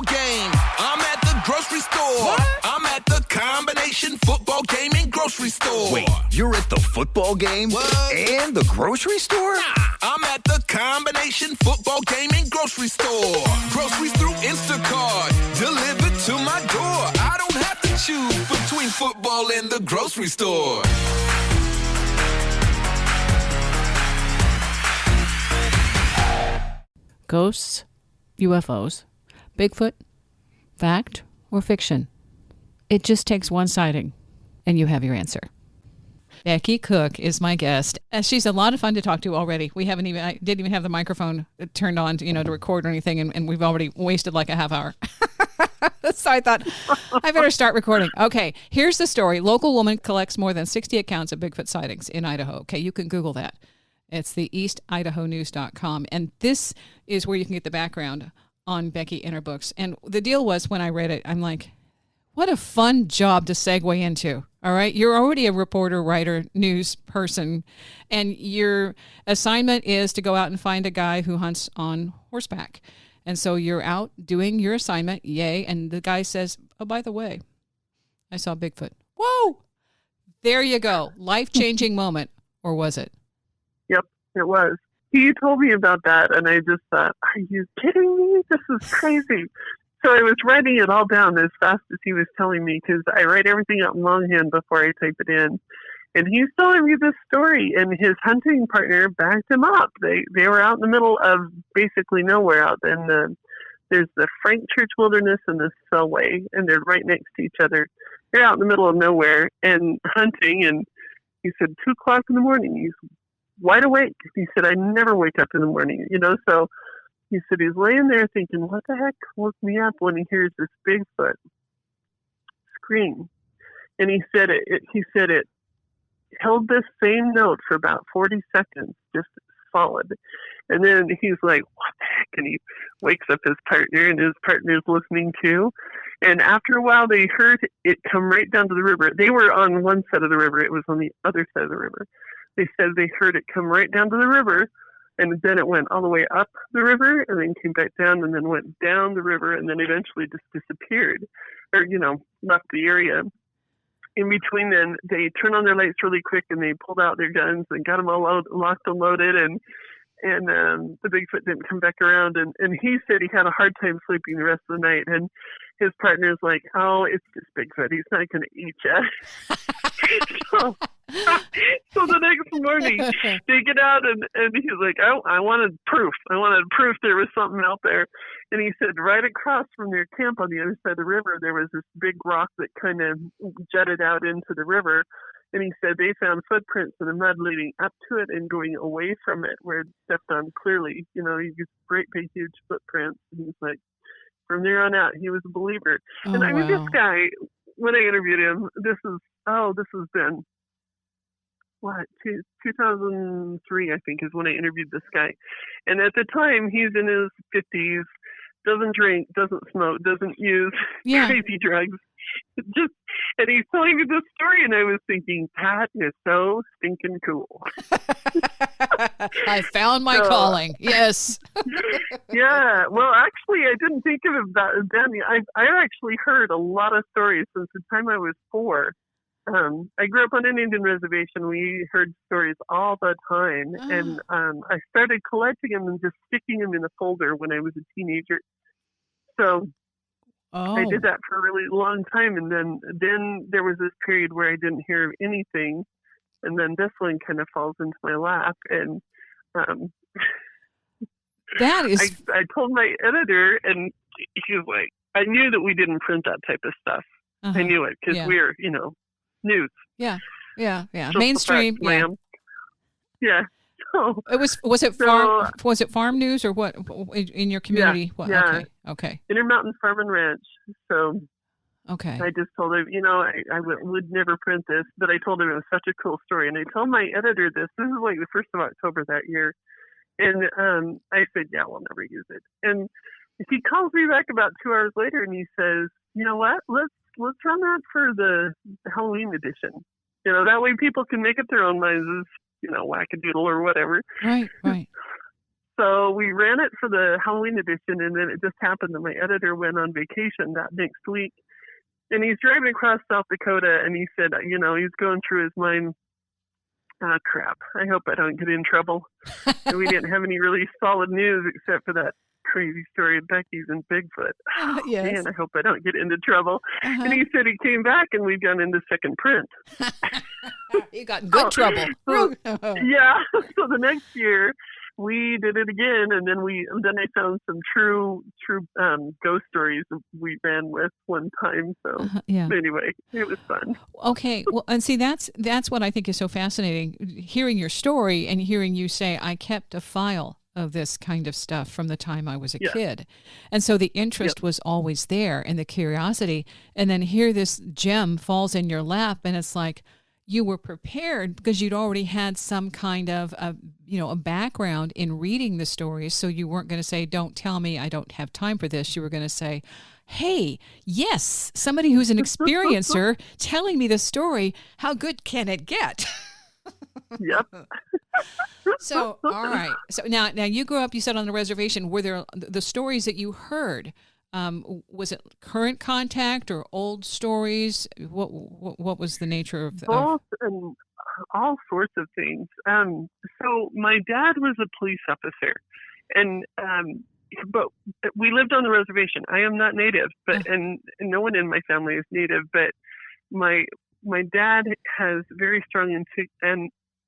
football game. I'm at the grocery store. What? I'm at the combination football game and grocery store. Wait, you're at the football game What? and the grocery store? I'm at the combination football game and grocery store. Groceries through Instacart, delivered to my door. I don't have to choose between football and the grocery store. Ghosts, UFOs, Bigfoot, fact or fiction? It just takes one sighting, and you have your answer. Becky Cook is my guest. She's a lot of fun to talk to already. I didn't even have the microphone turned on, to record or anything, and we've already wasted like a half hour. So I thought, I better start recording. Okay, here's the story. Local woman collects more than 60 accounts of Bigfoot sightings in Idaho. Okay, you can Google that. It's the eastidahonews.com. And this is where you can get the background on Becky and her books. And the deal was, when I read it, I'm like, what a fun job to segue into. All right. You're already a reporter, writer, news person, and your assignment is to go out and find a guy who hunts on horseback. And so you're out doing your assignment. Yay. And the guy says, oh, by the way, I saw Bigfoot. Whoa. There you go. Life-changing moment. Or was it? Yep, it was. He told me about that, and I just thought, are you kidding me? This is crazy. So I was writing it all down as fast as he was telling me, because I write everything out in longhand before I type it in. And he's telling me this story, and his hunting partner backed him up. They were out in the middle of basically nowhere out in there's the Frank Church Wilderness and the Selway, and they're right next to each other. They're out in the middle of nowhere and hunting, and he said 2 o'clock in the morning. He's wide awake. He said, I never wake up in the morning, so he said he's laying there thinking, what the heck woke me up, when he hears this Bigfoot scream. And he said it held this same note for about 40 seconds, just solid. And then he's like, what the heck? And he wakes up his partner, and his partner's listening too. And after a while, they heard it come right down to the river. They were on one side of the river. It was on the other side of the river. They said they heard it come right down to the river, and then it went all the way up the river, and then came back down, and then went down the river, and then eventually just disappeared, or, left the area. In between then, they turned on their lights really quick, and they pulled out their guns and got them all locked and loaded, and the Bigfoot didn't come back around, and he said he had a hard time sleeping the rest of the night, and his partner's like, oh, it's just Bigfoot. He's not going to eat you. So the next morning, they get out, and he's like, oh, I wanted proof. I wanted proof there was something out there. And he said right across from their camp on the other side of the river, there was this big rock that kind of jutted out into the river. And he said they found footprints in the mud leading up to it and going away from it, where it stepped on clearly. These great big huge footprints. And he's like, from there on out, he was a believer. Oh, and I mean, wow. this guy, when I interviewed him, this has been, 2003, I think, is when I interviewed this guy. And at the time, he's in his 50s, doesn't drink, doesn't smoke, doesn't use crazy drugs. And he's telling me this story, and I was thinking, that is so stinking cool. I found my calling. Yes. Yeah. Well, actually, I didn't think of it that then. I've actually heard a lot of stories since the time I was 4. I grew up on an Indian reservation. We heard stories all the time, and I started collecting them and just sticking them in a folder when I was a teenager. So I did that for a really long time, and then there was this period where I didn't hear of anything, and then this one kind of falls into my lap, and that is. I told my editor, and he was like, I knew that we didn't print that type of stuff. I knew it because we're, news. Yeah. Just Mainstream. The fact, yeah. So, was it farm news or what in your community? Yeah. Okay. Intermountain Farm and Ranch. So okay. I just told him, I would never print this, but I told him it was such a cool story. And I told my editor this. This is like the 1st of October that year. And I said, yeah, we'll never use it. And he calls me back about 2 hours later, and he says, you know what? Let's run that for the Halloween edition. That way people can make up their own minds as, wackadoodle or whatever. Right. So we ran it for the Halloween edition, and then it just happened that my editor went on vacation that next week. And he's driving across South Dakota, and he said, he's going through his mind, oh, crap, I hope I don't get in trouble. And we didn't have any really solid news except for that crazy story of Becky's and Bigfoot. Oh, yes. Man, I hope I don't get into trouble. And he said he came back, and we've gone into second print. You got in good trouble. So, yeah. So the next year, we did it again, and then I found some true ghost stories we ran with one time. So anyway, it was fun. Okay, well, and see, that's what I think is so fascinating. Hearing your story and hearing you say, I kept a file of this kind of stuff from the time I was a kid, and so the interest was always there and the curiosity. And then here this gem falls in your lap, and it's like, you were prepared because you'd already had some kind of a background in reading the stories. So you weren't going to say, don't tell me, I don't have time for this. You were going to say, hey, yes, somebody who's an experiencer telling me the story. How good can it get? Yep. So, all right. So now you grew up, you said, on the reservation. Were there the stories that you heard? Was it current contact or old stories? What was the nature of both and all sorts of things? So my dad was a police officer, and but we lived on the reservation. I am not native, but and no one in my family is native. But my dad has very strong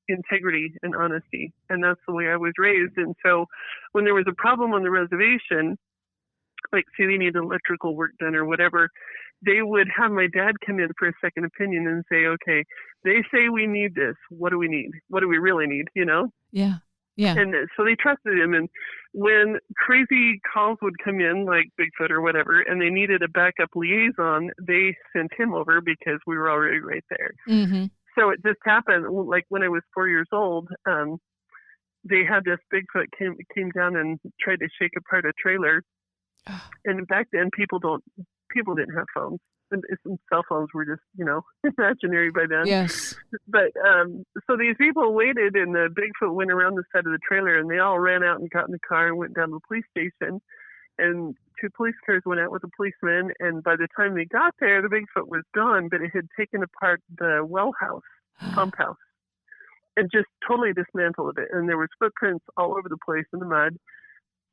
integrity and honesty, and that's the way I was raised. And so when there was a problem on the reservation, like say they need electrical work done or whatever, they would have my dad come in for a second opinion and say, okay, they say we need this. What do we need? What do we really need? Yeah. And so they trusted him. And when crazy calls would come in, like Bigfoot or whatever, and they needed a backup liaison, they sent him over because we were already right there. Mm-hmm. So it just happened, like when I was 4 years old, they had this Bigfoot came down and tried to shake apart a trailer. And back then, people didn't have phones. And cell phones were just, imaginary by then. Yes. But so these people waited, and the Bigfoot went around the side of the trailer, and they all ran out and got in the car and went down to the police station. And 2 police cars went out with a policeman. And by the time they got there, the Bigfoot was gone, but it had taken apart the well house, pump house, and just totally dismantled it. And there was footprints all over the place in the mud.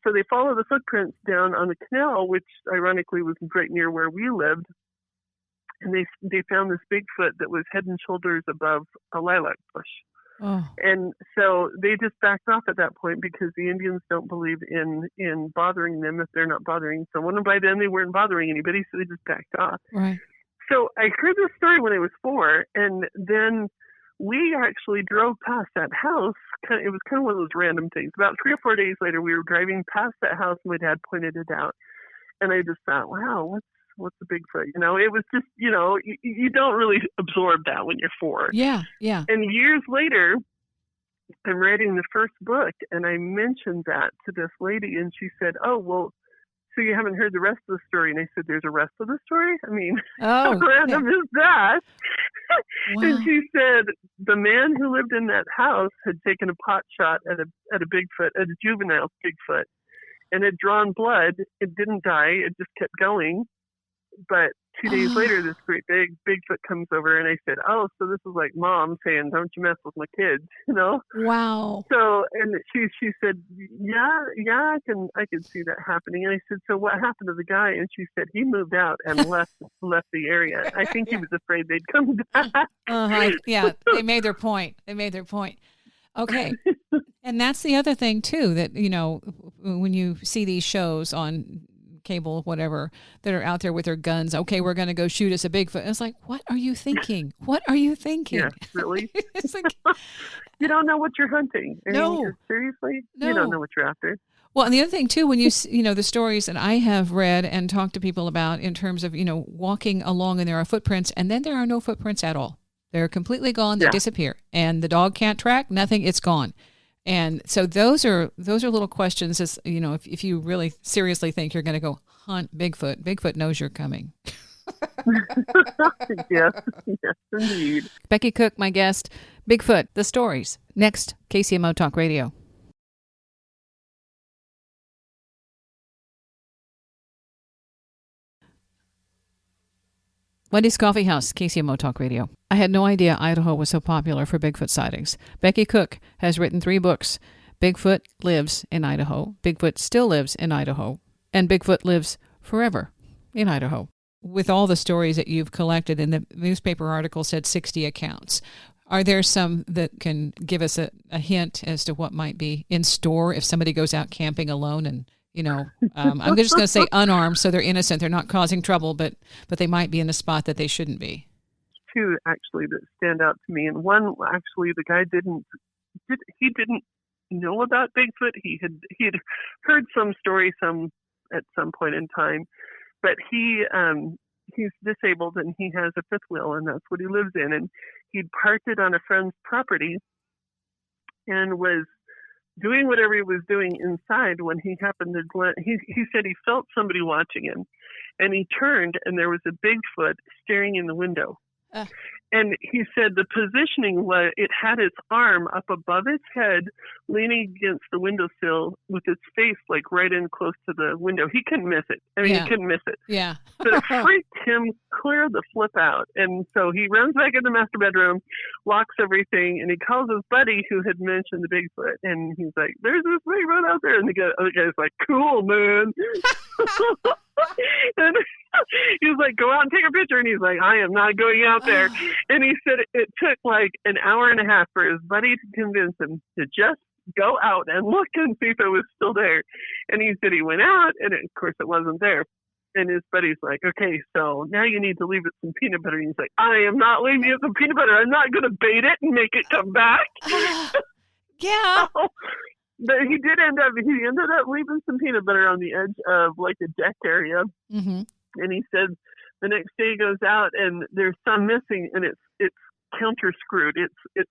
So they followed the footprints down on the canal, which ironically was right near where we lived. And they found this Bigfoot that was head and shoulders above a lilac bush. Oh. And so they just backed off at that point because the Indians don't believe in bothering them if they're not bothering someone. And by then they weren't bothering anybody, so they just backed off. Right. So I heard this story when I was 4, and then we actually drove past that house. It was kind of one of those random things. About 3 or 4 days later, we were driving past that house, and my dad pointed it out. And I just thought, wow, what's a Bigfoot? It was just, you don't really absorb that when you're 4. Yeah, yeah. And years later, I'm writing the first book, and I mentioned that to this lady, and she said, oh, well, so you haven't heard the rest of the story? And I said, there's a rest of the story? I mean, how random is that? Wow. And she said the man who lived in that house had taken a pot shot at a Bigfoot, at a juvenile Bigfoot, and had drawn blood. It didn't die. It just kept going. But 2 days later, this great big Bigfoot comes over, and I said, oh, so this is like Mom saying, don't you mess with my kids, Wow. So, and she said, yeah, I can see that happening. And I said, so what happened to the guy? And she said, he moved out and left the area. I think he was afraid they'd come back. Yeah, they made their point. Okay. And that's the other thing, too, that, when you see these shows on cable, whatever, that are out there with their guns, okay, we're going to go shoot us a Bigfoot. It's like, what are you thinking? Yeah, really? It's like, you don't know what you're hunting. No. Seriously? No. You don't know what you're after. Well, and the other thing, too, when you the stories that I have read and talked to people about in terms of, walking along and there are footprints, and then there are no footprints at all. They're completely gone. They disappear. And the dog can't track, nothing, it's gone. And so those are little questions, as if you really seriously think you're going to go hunt Bigfoot knows you're coming. Yes, indeed. Becky Cook, my guest. Bigfoot, the stories. Next, KCMO Talk Radio. Wendy's Coffee House, KCMO Talk Radio. I had no idea Idaho was so popular for Bigfoot sightings. Becky Cook has written 3 books. Bigfoot lives in Idaho. Bigfoot still lives in Idaho. And Bigfoot lives forever in Idaho. With all the stories that you've collected, and the newspaper article said 60 accounts, are there some that can give us a hint as to what might be in store if somebody goes out camping alone and, I'm just going to say unarmed, so they're innocent, they're not causing trouble, but they might be in a spot that they shouldn't be? 2 actually that stand out to me, and one actually the guy didn't know about Bigfoot. He had heard some story at some point in time, but he's disabled and he has a 5th wheel, and that's what he lives in. And he'd parked it on a friend's property and was doing whatever he was doing inside when he happened to he said he felt somebody watching him, and he turned and there was a Bigfoot staring in the window. And he said the positioning was it had its arm up above its head, leaning against the windowsill with its face like right in close to the window. He couldn't miss it. He couldn't miss it. Yeah. But it freaked him clear the flip out. And so he runs back in the master bedroom, locks everything, and he calls his buddy who had mentioned the Bigfoot. And he's like, "There's this Bigfoot out there." And the other guy's like, "Cool, man." And he was like, "Go out and take a picture." And he's like, "I am not going out there." And he said it took like an hour and a half for his buddy to convince him to just go out and look and see if it was still there. And he said he went out, and of course it wasn't there. And his buddy's like, "Okay, so now you need to leave it some peanut butter." And he's like, "I am not leaving it some peanut butter. I'm not going to bait it and make it come back." Yeah. But he ended up leaving some peanut butter on the edge of like a deck area. Mm-hmm. And he said the next day he goes out and there's some missing, and it's counter screwed. It's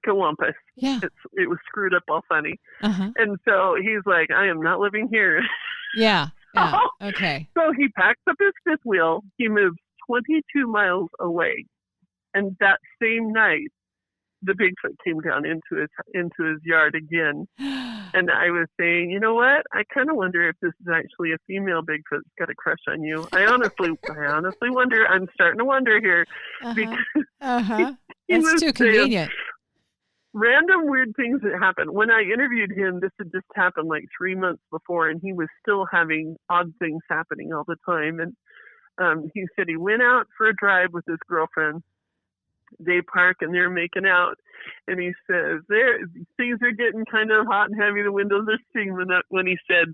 scawampus. Yeah. It was screwed up all funny. Uh-huh. And so he's like, "I am not living here." Yeah. Okay. So he packs up his 5th wheel. He moves 22 miles away, and that same night, the Bigfoot came down into his yard again. And I was saying, you know what? I kind of wonder if this is actually a female Bigfoot that's got a crush on you. I honestly wonder. I'm starting to wonder here. Because That's too convenient. Random weird things that happen. When I interviewed him, this had just happened like 3 months before, and he was still having odd things happening all the time. And he said he went out for a drive with his girlfriend. They park and they're making out, and he says, things are getting kind of hot and heavy. The windows are steaming up. When he said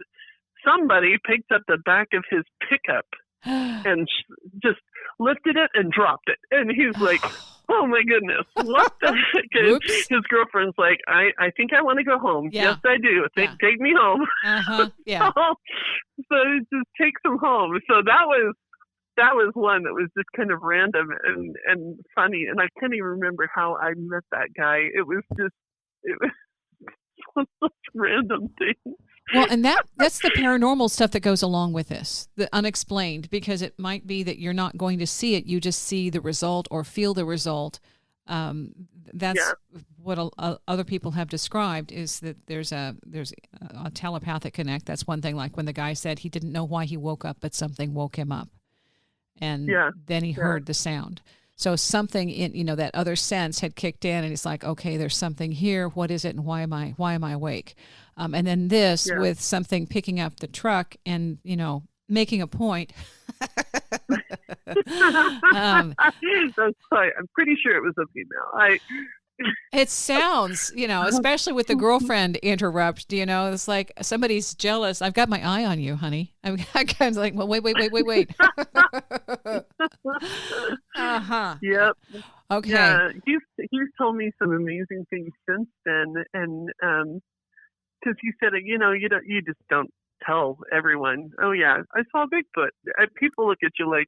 somebody picked up the back of his pickup and just lifted it and dropped it, and he's like, "Oh my goodness, what the heck?" And his girlfriend's like, I think I want to go home. Yeah. Yes, I do. Take me home. Yeah. So it just takes him home. So that was one that was just kind of random and funny. And I can't even remember how I met that guy. It was one of those random things. Well, and that's the paranormal stuff that goes along with this, the unexplained, because it might be that you're not going to see it. You just see the result or feel the result. That's what other people have described, is that there's a telepathic connect. That's one thing, like when the guy said he didn't know why he woke up, but something woke him up. And then he heard the sound. So something in, that other sense had kicked in, and he's like, okay, there's something here. What is it? And why am I awake? And then this with something picking up the truck and, making a point. That's right. I'm pretty sure it was a female. It sounds, especially with the girlfriend interrupt, it's like somebody's jealous. I've got my eye on you, honey. I'm kind of like, well, wait. Uh-huh. Yep. Okay. Yeah, he's told me some amazing things since then, and because he said, you just don't tell everyone. Oh yeah, I saw Bigfoot. People look at you like,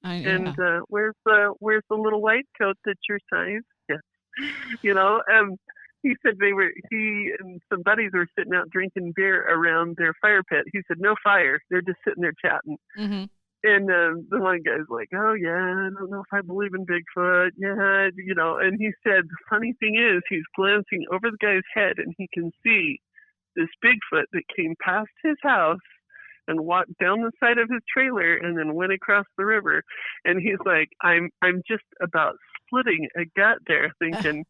and where's the little white coat that's your size? Yeah. He said he and some buddies were sitting out drinking beer around their fire pit. He said, no fire. They're just sitting there chatting. Mm-hmm. And the one guy's like, oh yeah, I don't know if I believe in Bigfoot. Yeah, and he said, the funny thing is he's glancing over the guy's head and he can see this Bigfoot that came past his house and walked down the side of his trailer and then went across the river. And he's like, I'm just about splitting a gut there, thinking,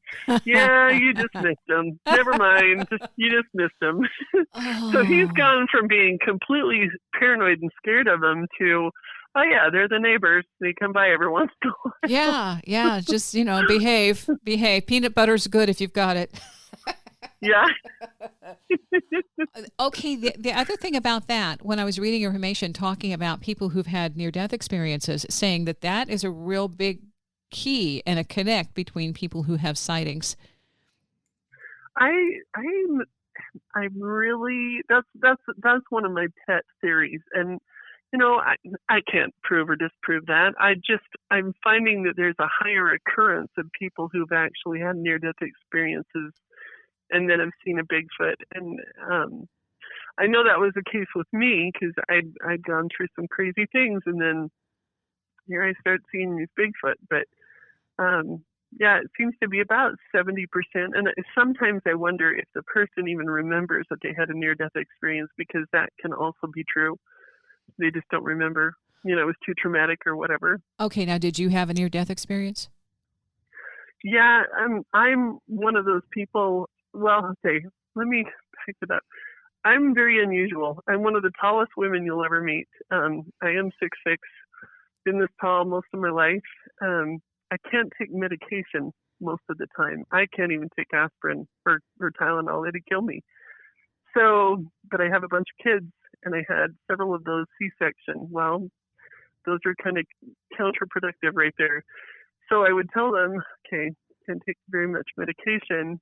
yeah, you just missed him. Never mind, you just missed him. So he's gone from being completely paranoid and scared of them to, oh yeah, they're the neighbors. They come by every once in a while. Yeah. Just, behave. Peanut butter's good if you've got it. Yeah. Okay. The other thing about that, when I was reading your information talking about people who've had near-death experiences, saying that is a real big key and a connect between people who have sightings. I'm really, that's one of my pet theories. And, I can't prove or disprove that. I'm finding that there's a higher occurrence of people who've actually had near-death experiences and then have seen a Bigfoot. And I know that was the case with me because I'd gone through some crazy things, and then here I start seeing these Bigfoot. But yeah, it seems to be about 70%. And sometimes I wonder if the person even remembers that they had a near-death experience, because that can also be true. They just don't remember. It was too traumatic or whatever. Okay, now did you have a near-death experience? Yeah, I'm one of those people. Well, okay, let me pick it up. I'm very unusual. I'm one of the tallest women you'll ever meet. I am 6'6", been this tall most of my life. I can't take medication most of the time. I can't even take aspirin or Tylenol. It'd kill me. So, but I have a bunch of kids, and I had several of those C-section. Well, those are kind of counterproductive right there. So I would tell them, okay, can't take very much medication,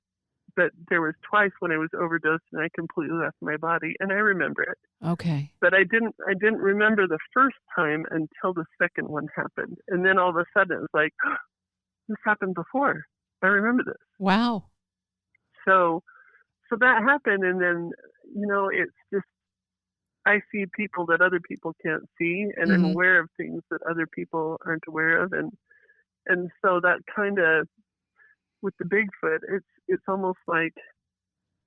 but there was twice when I was overdosed and I completely left my body, and I remember it. Okay. But I didn't remember the first time until the second one happened. And then all of a sudden it was like, oh, this happened before. I remember this. Wow. So that happened, and then, it's just, I see people that other people can't see, and I'm aware of things that other people aren't aware of. And so that kind of, with the Bigfoot, it's almost like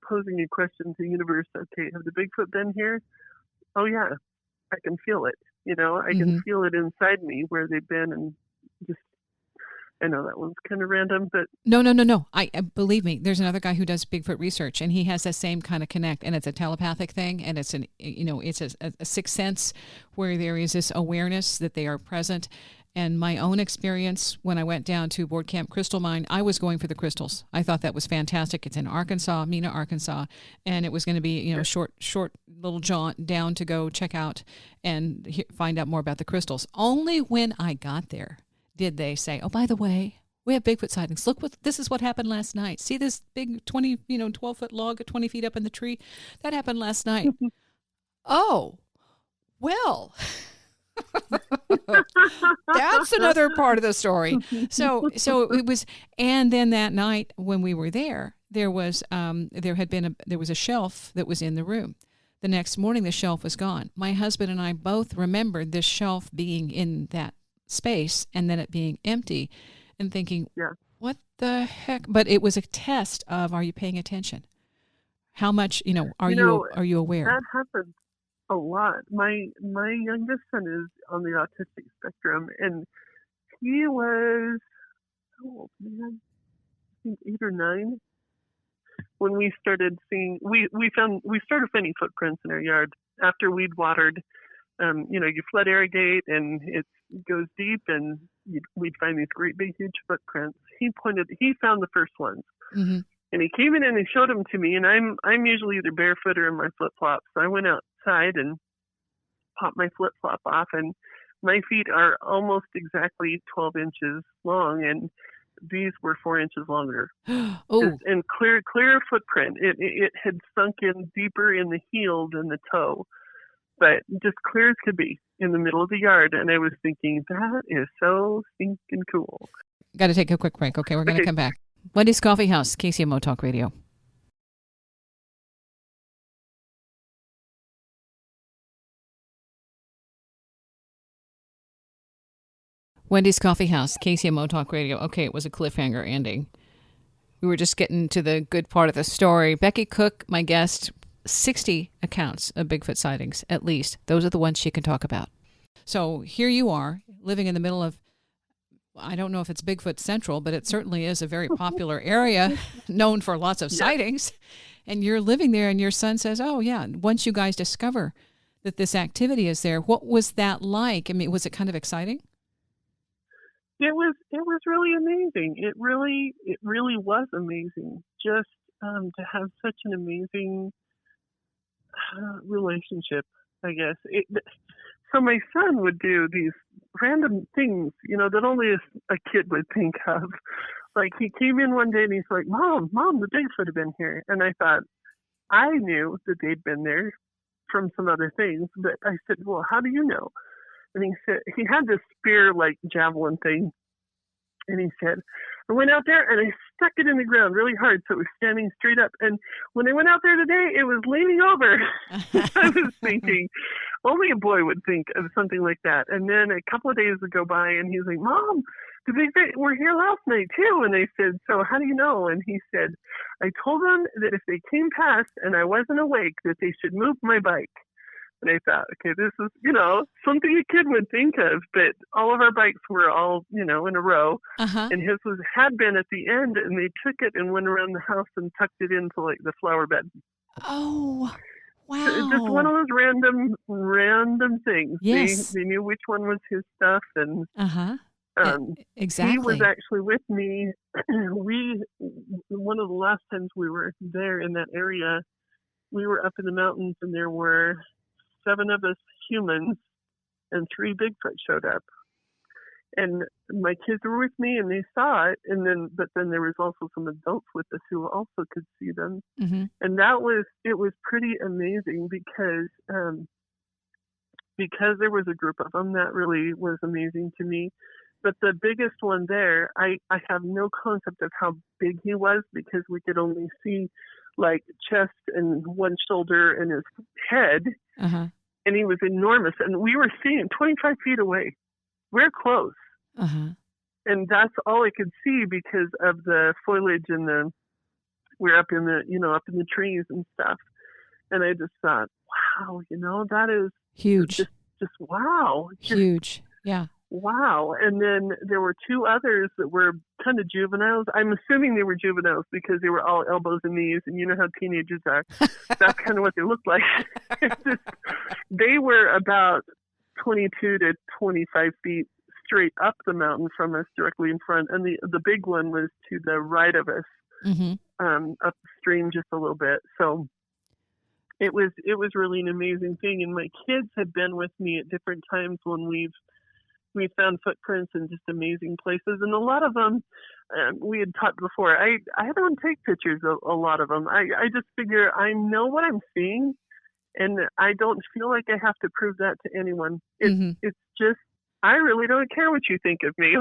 posing a question to the universe. Okay, have the Bigfoot been here? Oh yeah, I can feel it. I can feel it inside me where they've been, and just, I know that one's kind of random, but no. I believe me. There's another guy who does Bigfoot research, and he has that same kind of connect, and it's a telepathic thing, and it's it's a sixth sense where there is this awareness that they are present. And my own experience when I went down to Board Camp Crystal Mine, I was going for the crystals. I thought that was fantastic. It's in Arkansas, Mena, Arkansas, and it was going to be short little jaunt down to go check out and find out more about the crystals. Only when I got there did they say, "Oh, by the way, we have Bigfoot sightings. Look, this is what happened last night. See this big 12-foot log 20 feet up in the tree? That happened last night." Oh, well. That's another part of the story. So it was, and then that night when we were there was a shelf that was in the room. The next morning, the shelf was gone. My husband and I both remembered this shelf being in that space and then it being empty, and thinking, what the heck? But it was a test of, are you paying attention? How much, are you aware? That happens a lot. My youngest son is on the autistic spectrum, and he was, how old, man? I think 8 or 9 when we started seeing, we started finding footprints in our yard after we'd watered. You flood irrigate and it goes deep, and we'd find these great big huge footprints. He found the first ones. Mm-hmm. And he came in and he showed them to me, and I'm usually either barefoot or in my flip-flops. So I went outside and popped my flip-flop off, and my feet are almost exactly 12 inches long, and these were 4 inches longer. Oh. And clear footprint. It had sunk in deeper in the heel than the toe, but just clear as could be in the middle of the yard. And I was thinking, that is so stinking cool. Got to take a quick break. Okay, we're going to come back. Wendy's Coffee House, KCMO Talk Radio. Wendy's Coffee House, KCMO Talk Radio. Okay, it was a cliffhanger ending. We were just getting to the good part of the story. Becky Cook, my guest, 60 accounts of Bigfoot sightings, at least. Those are the ones she can talk about. So here you are, living in the middle of, I don't know if it's Bigfoot Central, but it certainly is a very popular area known for lots of sightings. And you're living there, and your son says, oh, yeah, once you guys discover that this activity is there, what was that like? I mean, was it kind of exciting? It was really amazing. It really was amazing. Just to have such an amazing relationship, I guess. So my son would do these random things, that only a kid would think of. Like, he came in one day and he's like, Mom, the Bigfoot have been here. And I thought, I knew that they'd been there from some other things, but I said, well, how do you know? And he said, he had this spear, like, javelin thing. And he said, I went out there and I stuck it in the ground really hard so it was standing straight up. And when I went out there today, it was leaning over. I was thinking, only a boy would think of something like that. And then a couple of days would go by and he's like, Mom, the Bigfoot were here last night too. And I said, so how do you know? And he said, I told them that if they came past and I wasn't awake, that they should move my bike. And I thought, okay, this is, something a kid would think of, but all of our bikes were all, in a row. And his had been at the end, and they took it and went around the house and tucked it into, like, the flower bed. Oh, wow. So it's just one of those random things. Yes. They knew which one was his stuff, and exactly. He was actually with me. One of the last times we were there in that area, we were up in the mountains, and there were 7 of us humans and 3 Bigfoot showed up. And my kids were with me and they saw it. But then there was also some adults with us who also could see them. Mm-hmm. And it was pretty amazing because there was a group of them. That really was amazing to me. But the biggest one there, I have no concept of how big he was because we could only see, like, chest and one shoulder and his head. And he was enormous. And we were seeing him 25 feet away. We're close. And that's all I could see because of the foliage and we're up in the trees and stuff. And I just thought, wow, that is huge. Just wow. Huge. Yeah. Wow. And then there were 2 others that were kind of juveniles. I'm assuming they were juveniles because they were all elbows and knees, and you know how teenagers are. That's kind of what they looked like. They were about 22 to 25 feet straight up the mountain from us, directly in front. And the big one was to the right of us, upstream just a little bit. So it was really an amazing thing. And my kids had been with me at different times when we found footprints in just amazing places. And a lot of them, we had talked before, I don't take pictures of a lot of them. I just figure I know what I'm seeing, and I don't feel like I have to prove that to anyone. It's just, I really don't care what you think of me.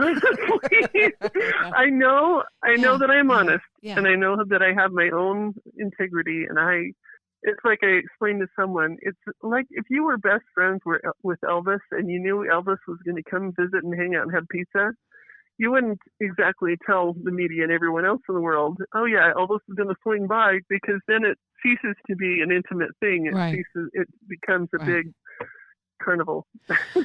I know that I'm honest, and I know that I have my own integrity, and it's like I explained to someone, it's like if you were best friends with Elvis and you knew Elvis was going to come visit and hang out and have pizza, you wouldn't exactly tell the media and everyone else in the world, oh yeah, Elvis is going to swing by, because then it ceases to be an intimate thing. It becomes a big carnival.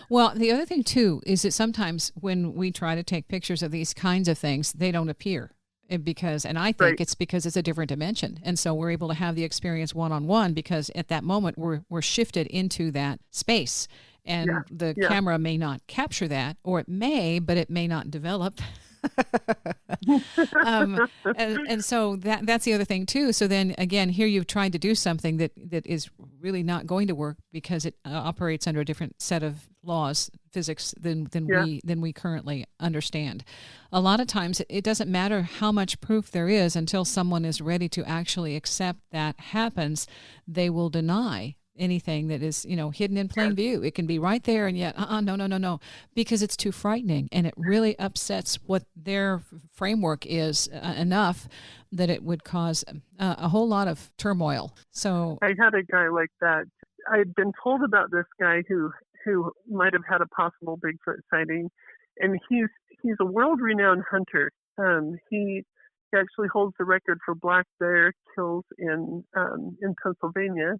Well, the other thing too is that sometimes when we try to take pictures of these kinds of things, they don't appear. And I think it's because it's a different dimension. And so we're able to have the experience one-on-one because at that moment we're shifted into that space. And the camera may not capture that, or it may, but it may not develop. And so that's the other thing too. So then again, here you've tried to do something that is really not going to work because it operates under a different set of laws, physics than we currently understand. A lot of times it doesn't matter how much proof there is until someone is ready to actually accept that happens. They will deny anything that is, hidden in plain view. It can be right there, and yet, no, because it's too frightening, and it really upsets what their framework is enough that it would cause a whole lot of turmoil. So I had a guy like that. I had been told about this guy who might have had a possible Bigfoot sighting, and he's a world-renowned hunter. He He actually holds the record for black bear kills in Pennsylvania.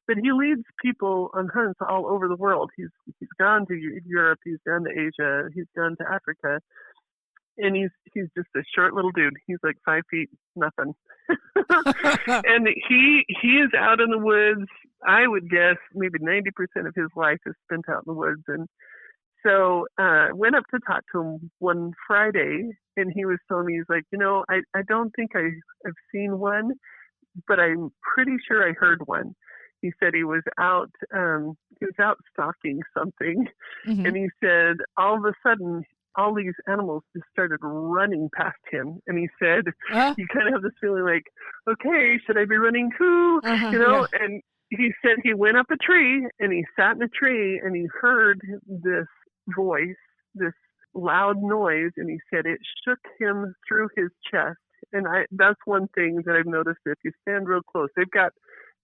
But he leads people on hunts all over the world. He's gone to Europe, he's gone to Asia, he's gone to Africa, and he's just a short little dude. He's like 5 feet, nothing. And he is out in the woods. I would guess maybe 90% of his life is spent out in the woods. And so I went up to talk to him one Friday, and he was telling me, he's like, I don't think I've seen one, but I'm pretty sure I heard one. He said he was out stalking something, Mm-hmm. and he said all of a sudden all these animals just started running past him, and he said you kind of have this feeling like, okay, should I be running too? Yeah. And he said he went up a tree and he sat in a tree and he heard this voice, this loud noise, and he said it shook him through his chest. And that's one thing that I've noticed. If you stand real close, they've got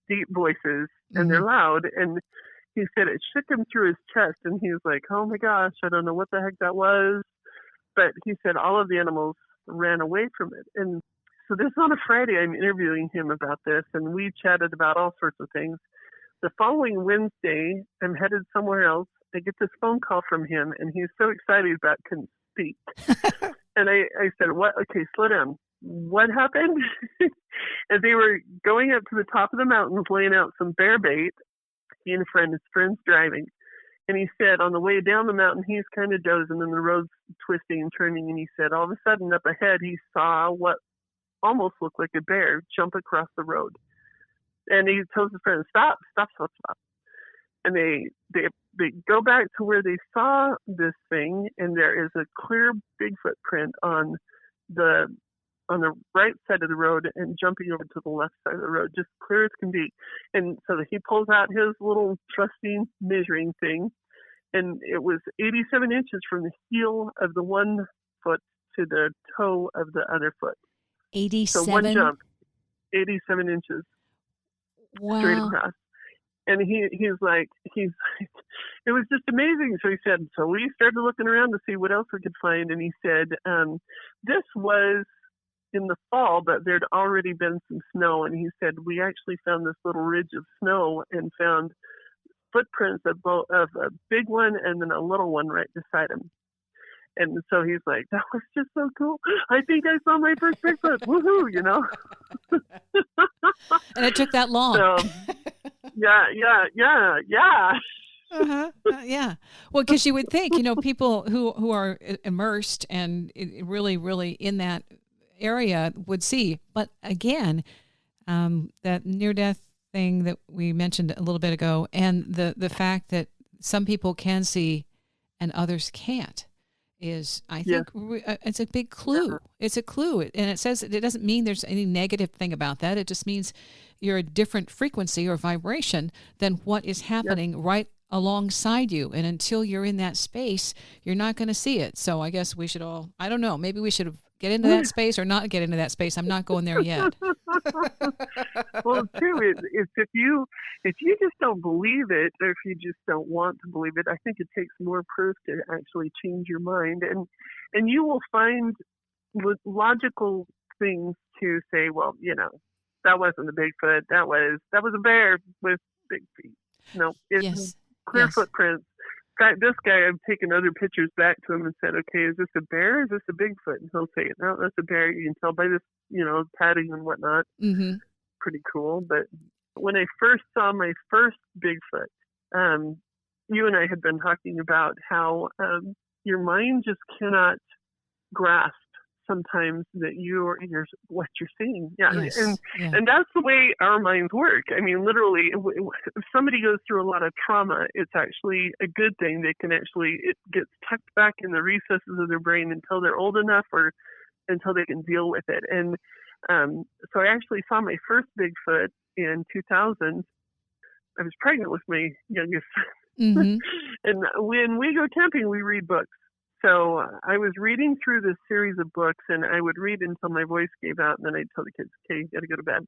deep voices and they're loud, and he said it shook him through his chest, and he was like, oh my gosh, I don't know what the heck that was. But he said all of the animals ran away from it. And so this on a Friday, I'm interviewing him about this, and we chatted about all sorts of things. The following Wednesday, I'm headed somewhere else. I get this phone call from him, and he's so excited about couldn't speak. And I said, what? Okay, slow down. What happened? As they were going up to the top of the mountains, laying out some bear bait, he and his friend's driving. And he said on the way down the mountain, he's kind of dozing and the road's twisting and turning. And he said all of a sudden up ahead, he saw what almost looked like a bear jump across the road. And he tells his friend, stop. And they go back to where they saw this thing, and there is a clear Bigfoot print on the right side of the road and jumping over to the left side of the road, just clear as can be. And so he pulls out his little trusty measuring thing, and it was 87 inches from the heel of the one foot to the toe of the other foot. 87? So one jump, 87 inches straight across. And he's like, it was just amazing. So he said, so we started looking around to see what else we could find. And he said, this was in the fall, but there'd already been some snow. And he said, we actually found this little ridge of snow and found footprints of a big one and then a little one right beside him. And so he's like, that was just so cool. I think I saw my first Bigfoot. Woohoo, And it took that long. So, yeah. Yeah. Well, because you would think, people who are immersed and really, really in that area would see. But again, that near-death thing that we mentioned a little bit ago, and the fact that some people can see and others can't, is, I think, it's a big clue. Yeah. It's a clue. And it says it doesn't mean there's any negative thing about that. It just means you're a different frequency or vibration than what is happening right alongside you. And until you're in that space, you're not going to see it. So I guess we should all, I don't know, maybe we should get into that space or not get into that space. I'm not going there yet. Well, too, if you just don't believe it, or if you just don't want to believe it, I think it takes more proof to actually change your mind, and you will find logical things to say. Well, that wasn't a Bigfoot. That was a bear with big feet. No, it's clear footprints. In fact, this guy, I've taken other pictures back to him and said, okay, is this a bear? Is this a Bigfoot? And he'll say, no, that's a bear. You can tell by this, padding and whatnot. Mm-hmm. Pretty cool. But when I first saw my first Bigfoot, you and I had been talking about how your mind just cannot grasp sometimes that you're what you're seeing. Yeah. Yes. And that's the way our minds work. I mean, literally, if somebody goes through a lot of trauma, it's actually a good thing. They can it gets tucked back in the recesses of their brain until they're old enough or until they can deal with it. And so I actually saw my first Bigfoot in 2000. I was pregnant with my youngest son. Mm-hmm. And when we go camping, we read books. So I was reading through this series of books, and I would read until my voice gave out, and then I'd tell the kids, okay, you got to go to bed.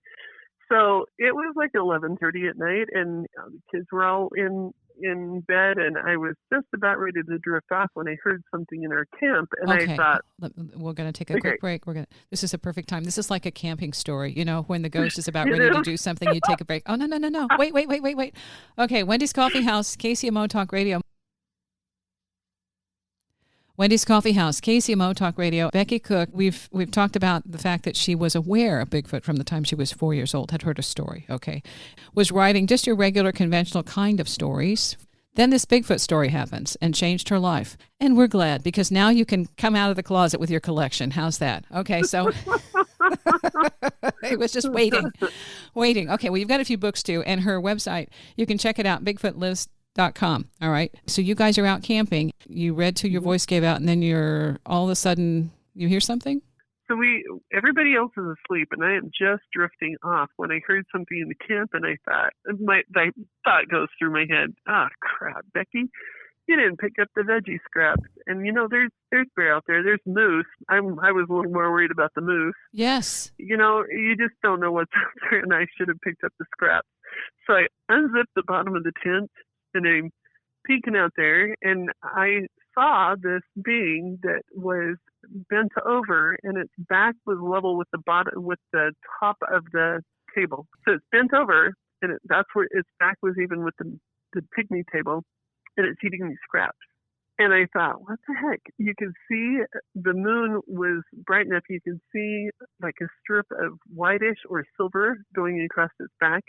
So it was like 11:30 at night, and the kids were all in in bed, and I was just about ready to drift off when I heard something in our camp, and Okay. I thought, We're going to take a quick break. This is a perfect time. This is like a camping story. You know, when the ghost is about You ready know? to do something, you take a break. Oh, no. Wait. Okay, Wendy's Coffee House, KCMO Talk Radio. Wendy's Coffee House, KCMO Talk Radio. Becky Cook, we've talked about the fact that she was aware of Bigfoot from the time she was 4 years old, had heard a story, okay? Was writing just your regular conventional kind of stories. Then this Bigfoot story happens and changed her life. And we're glad because now you can come out of the closet with your collection. How's that? Okay, so it was just waiting. Okay, well, you've got a few books too, and her website, you can check it out, bigfootlives.com. All right. So you guys are out camping. You read till your voice gave out, and then you're all of a sudden you hear something? So everybody else is asleep, and I am just drifting off when I heard something in the camp, and I thought, my thought goes through my head, crap, Becky, you didn't pick up the veggie scraps. And, there's bear out there. There's moose. I was a little more worried about the moose. Yes. You just don't know what's out there, and I should have picked up the scraps. So I unzipped the bottom of the tent, and I'm peeking out there, and I saw this being that was bent over, and its back was level with the top of the table. So it's bent over, and that's where its back was even with the picnic table, and it's eating these scraps. And I thought, what the heck? You can see the moon was bright enough. You can see like a strip of whitish or silver going across its back.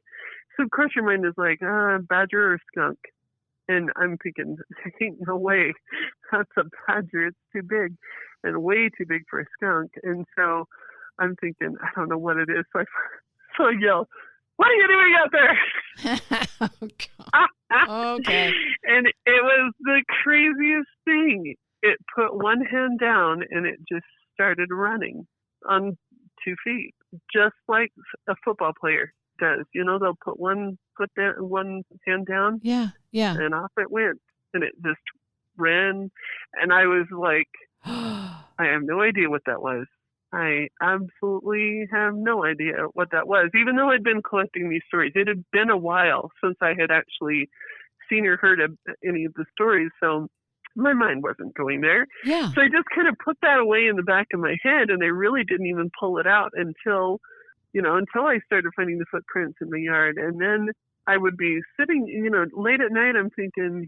So of course your mind is like, badger or skunk. And I'm thinking, ain't no way. That's a badger. It's too big and way too big for a skunk. And so I'm thinking, I don't know what it is. So I yell, what are you doing out there? Oh, God. Okay. And it was the craziest thing. It put one hand down and it just started running on 2 feet, just like a football player does. They'll put one foot down, one hand down. Yeah. And off it went. And it just ran. And I was like, I have no idea what that was. I absolutely have no idea what that was, even though I'd been collecting these stories. It had been a while since I had actually seen or heard of any of the stories, so my mind wasn't going there. Yeah. So I just kind of put that away in the back of my head, and I really didn't even pull it out until I started finding the footprints in the yard. And then I would be sitting, late at night, I'm thinking,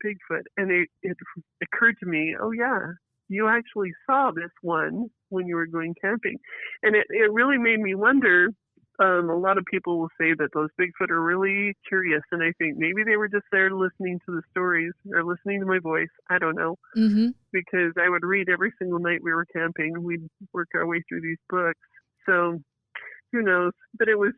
Bigfoot. And it occurred to me, oh, yeah, you actually saw this one when you were going camping. And it really made me wonder. A lot of people will say that those Bigfoot are really curious, and I think maybe they were just there listening to the stories or listening to my voice. I don't know. Mm-hmm. Because I would read every single night we were camping. We'd work our way through these books. So who knows? But it was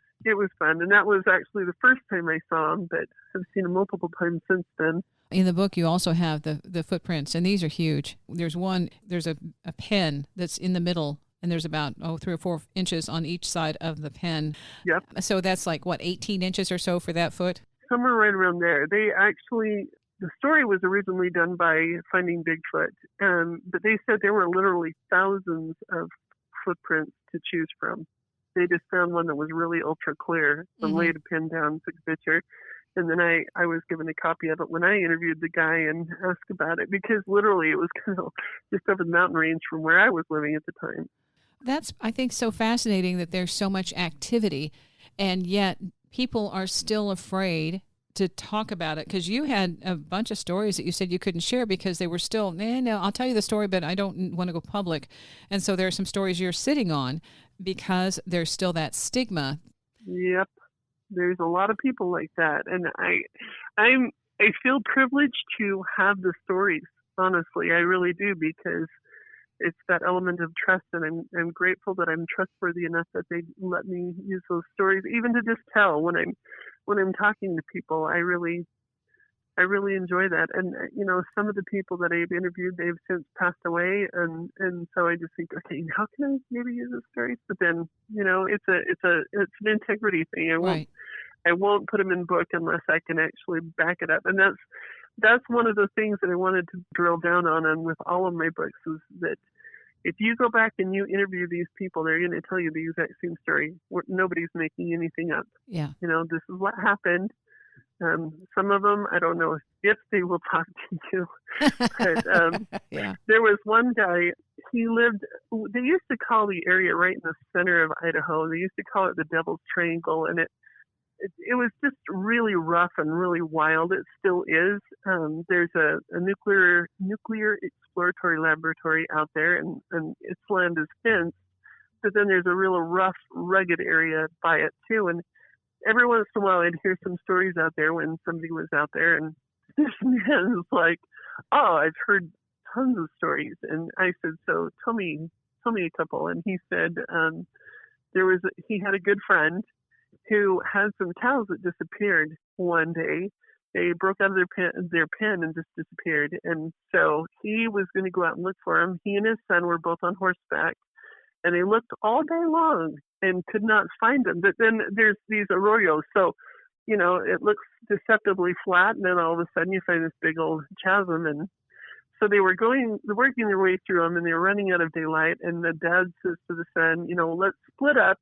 fun. And that was actually the first time I saw him, but I've seen him multiple times since then. In the book, you also have the footprints, and these are huge. There's a pen that's in the middle, and there's about 3 or 4 inches on each side of the pen. Yep. So that's like, 18 inches or so for that foot? Somewhere right around there. The story was originally done by Finding Bigfoot, but they said there were literally thousands of footprints to choose from. They just found one that was really ultra clear and laid a pin down, took a picture. And then I was given a copy of it when I interviewed the guy and asked about it, because literally it was kind of just over the mountain range from where I was living at the time. That's, I think, so fascinating that there's so much activity, and yet people are still afraid to talk about it, because you had a bunch of stories that you said you couldn't share because they were still, no, I'll tell you the story, but I don't want to go public. And so there are some stories you're sitting on because there's still that stigma. Yep. There's a lot of people like that. And I feel privileged to have the stories, honestly. I really do, because it's that element of trust, and I'm grateful that I'm trustworthy enough that they let me use those stories, even to just tell when I'm talking to people. I really enjoy that. And some of the people that I've interviewed, they've since passed away, and so I just think, okay, how can I maybe use those stories? But then it's an integrity thing. I won't put them in book unless I can actually back it up. And that's one of the things that I wanted to drill down on, and with all of my books, is that if you go back and you interview these people, they're going to tell you the exact same story. Nobody's making anything up. Yeah. This is what happened. Some of them, I don't know if they will talk to you. But Yeah. there was one guy, he lived, they used to call the area right in the center of Idaho, they used to call it the Devil's Triangle, and it was just really rough and really wild. It still is. There's a nuclear exploratory laboratory out there, and its land is fenced. But then there's a real rough, rugged area by it too. And every once in a while, I'd hear some stories out there when somebody was out there, and this man was like, "Oh, I've heard tons of stories." And I said, "So tell me a couple." And he said, he had a good friend who had some cows that disappeared one day. They broke out of their pen and just disappeared. And so he was going to go out and look for them. He and his son were both on horseback, and they looked all day long and could not find them. But then there's these arroyos. So, it looks deceptively flat, and then all of a sudden you find this big old chasm. And so they were working their way through them, and they were running out of daylight. And the dad says to the son, let's split up.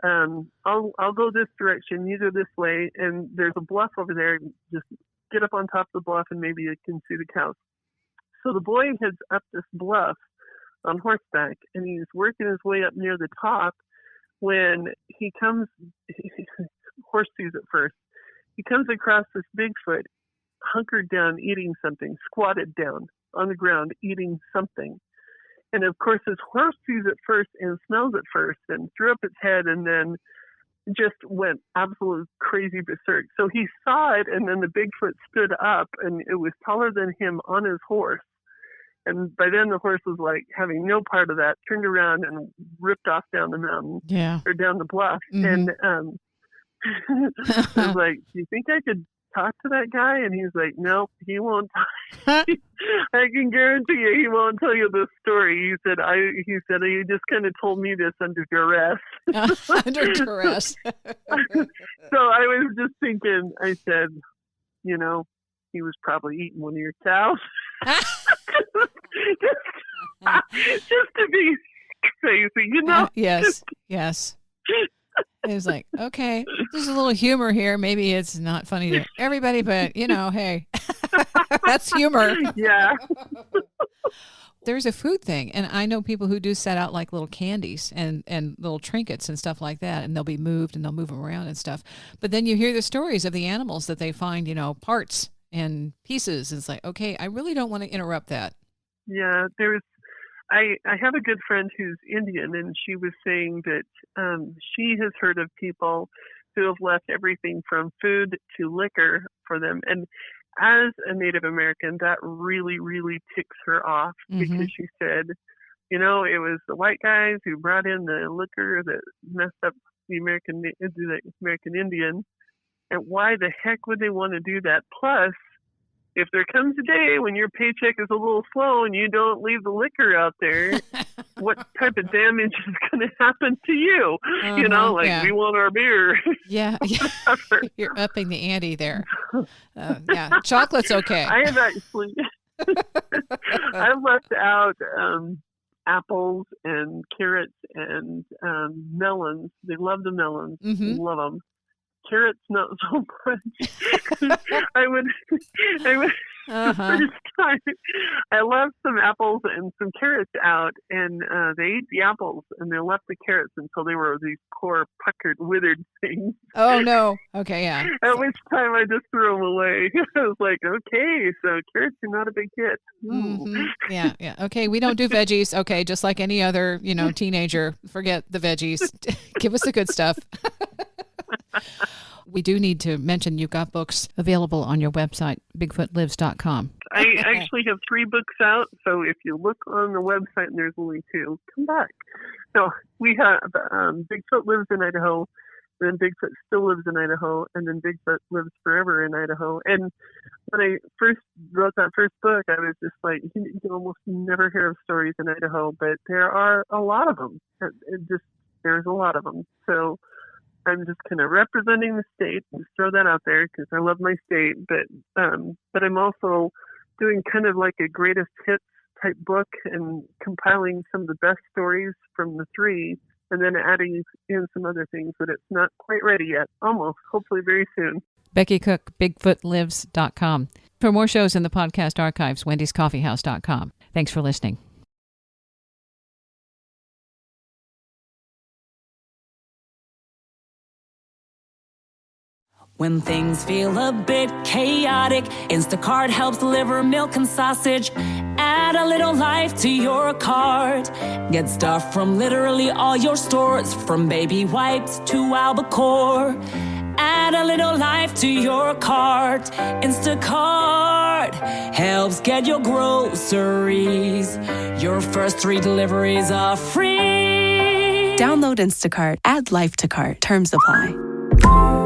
I'll go this direction, you go this way, and there's a bluff over there. Just get up on top of the bluff, and maybe you can see the cows. So the boy heads up this bluff on horseback, and he's working his way up near the top when he comes, horse sees it first, he comes across this Bigfoot hunkered down eating something, squatted down on the ground eating something. And of course, his horse sees it first and smells it first and threw up its head and then just went absolutely crazy berserk. So he saw it, and then the Bigfoot stood up, and it was taller than him on his horse. And by then the horse was like having no part of that, turned around and ripped off down the mountain or down the bluff. Mm-hmm. And I was like, "Do you think I could talk to that guy?" And he's like, "Nope, he won't talk. I can guarantee you he won't tell you this story." He said he just kind of told me this under duress. Under duress. So I was just thinking, I said, he was probably eating one of your cows. just to be crazy, Yes. It was like, okay, there's a little humor here. Maybe it's not funny to everybody, but hey, that's humor. Yeah. There's a food thing, and I know people who do set out like little candies and little trinkets and stuff like that, and they'll be moved and they'll move them around and stuff. But then you hear the stories of the animals that they find, parts and pieces. And it's like, okay, I really don't want to interrupt that. Yeah, I have a good friend who's Indian, and she was saying that she has heard of people who have left everything from food to liquor for them. And as a Native American, that really, really ticks her off because she said, it was the white guys who brought in the liquor that messed up the American Indian. And why the heck would they want to do that? Plus, if there comes a day when your paycheck is a little slow and you don't leave the liquor out there, what type of damage is going to happen to you? We want our beer. Yeah. You're upping the ante there. Chocolate's okay. I have actually, I've left out apples and carrots and melons. They love the melons. Love them. Carrots, not so much. I would first time, I left some apples and some carrots out, and they ate the apples, and they left the carrots until they were these poor, puckered, withered things. Oh, no. Okay, yeah. At which time I just threw them away. I was like, okay, so carrots are not a big hit. Yeah. Okay, we don't do veggies. Okay, just like any other, teenager, forget the veggies. Give us the good stuff. We do need to mention you've got books available on your website, bigfootlives.com. I actually have 3 books out, so if you look on the website and there's only 2, come back. So we have Bigfoot Lives in Idaho, then Bigfoot Still Lives in Idaho, and then Bigfoot Lives Forever in Idaho. And when I first wrote that first book, I was just like, you almost never hear of stories in Idaho, but there are a lot of them. There's a lot of them. So I'm just kind of representing the state. Just throw that out there because I love my state. But I'm also doing kind of like a greatest hits type book and compiling some of the best stories from the 3, and then adding in some other things. But it's not quite ready yet. Almost. Hopefully very soon. Becky Cook, BigfootLives.com. For more shows in the podcast archives, Wendy'sCoffeehouse.com. Thanks for listening. When things feel a bit chaotic, Instacart helps deliver milk and sausage. Add a little life to your cart. Get stuff from literally all your stores, from baby wipes to albacore. Add a little life to your cart. Instacart helps get your groceries. Your first 3 deliveries are free. Download Instacart. Add life to cart. Terms apply.